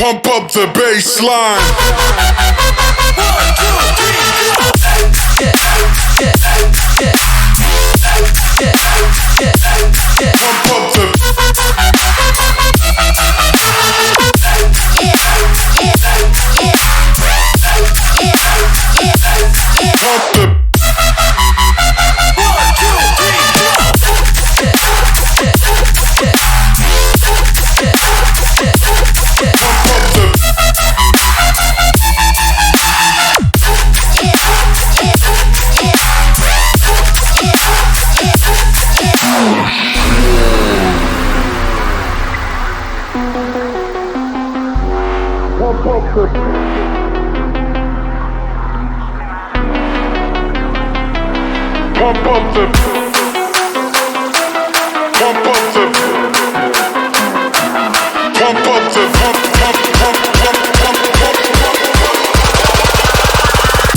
Pump up the bass line. Pump up the pump the pump up the pump up the pump up the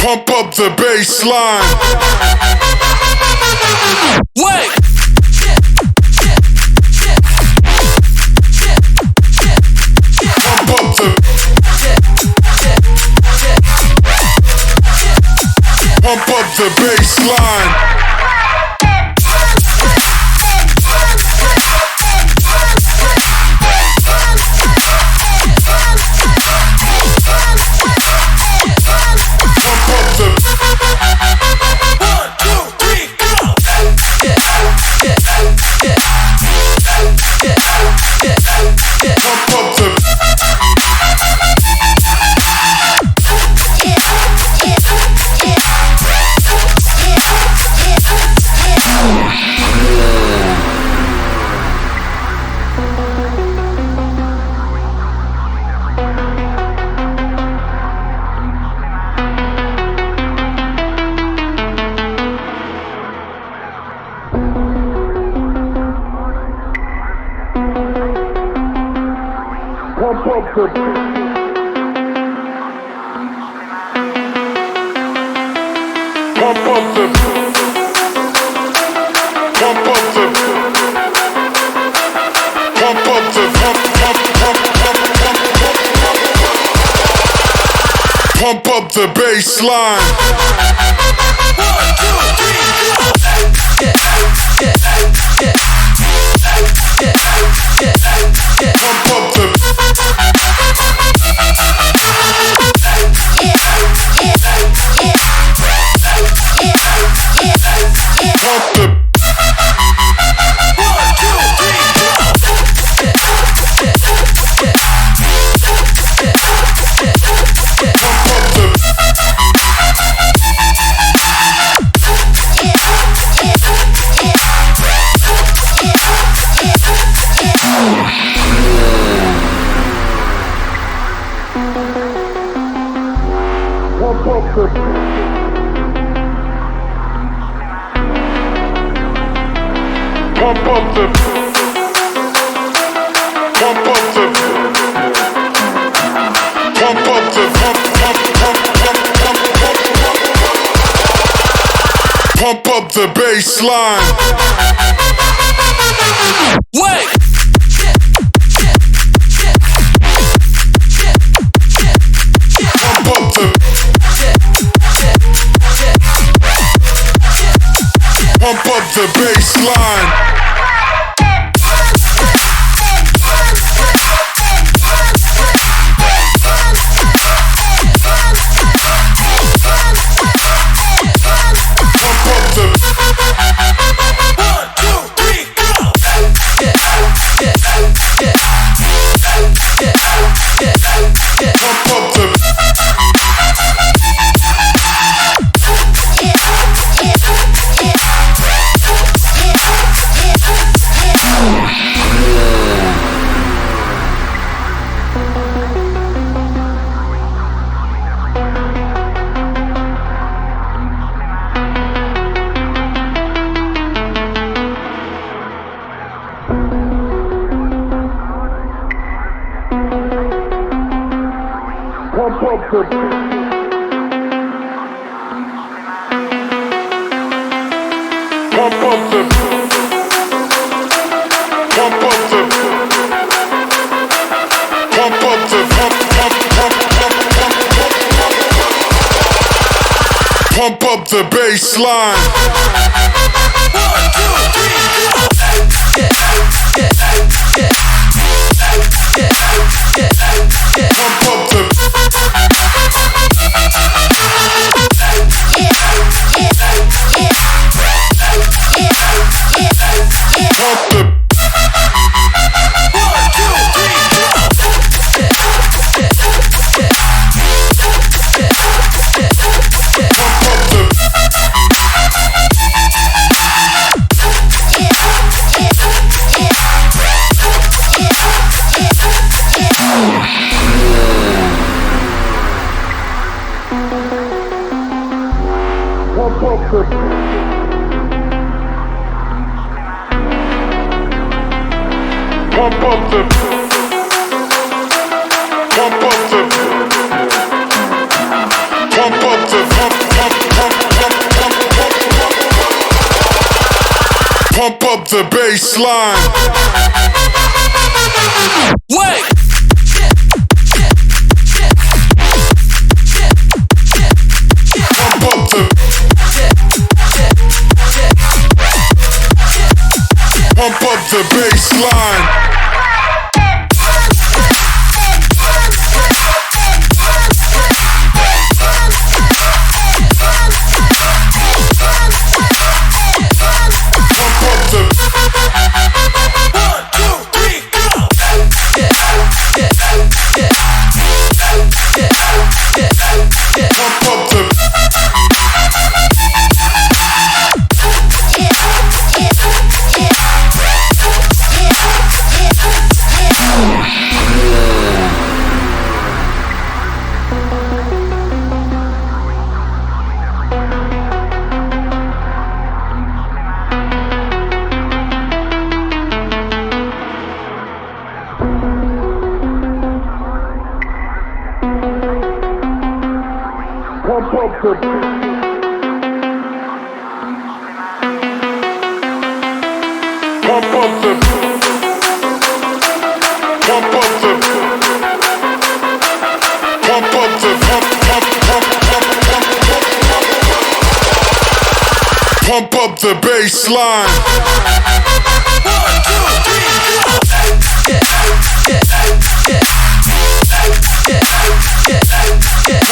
pump up the bass line. Wait. Pump up the pump up the bass line. Pump up the bass line. Pump up the pump the pump up the pump up the pump up the pump up the bass line. Wait. Pump up the pump up the bass line. Pump up the bass line. Pump up the pump up the bass line. Wait. Pump up the bass line. Pump up the bass line.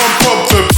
Pump up the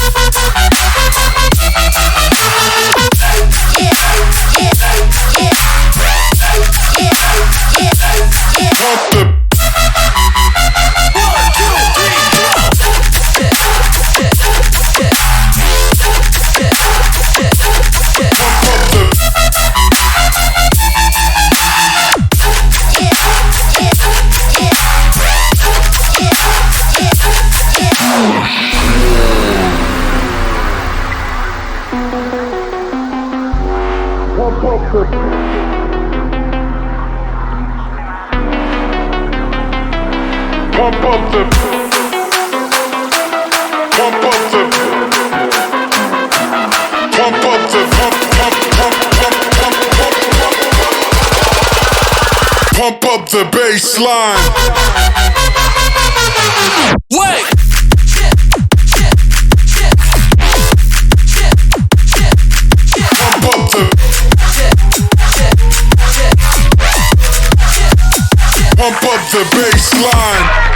pump up the bass line. Wait. Pump up the bass line.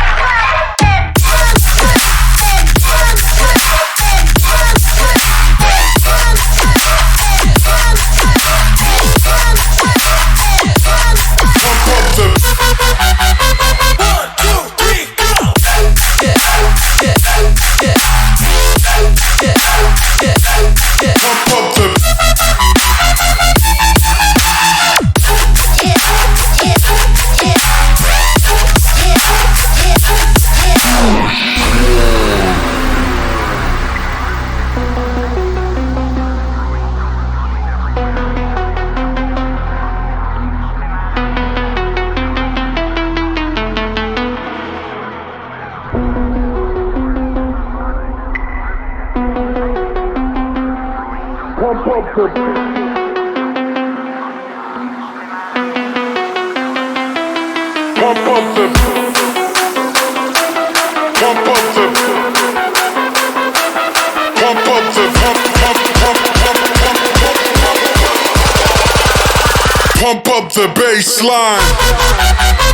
Pump up the Pump up the Pump up the Pump up the Pump up the baseline.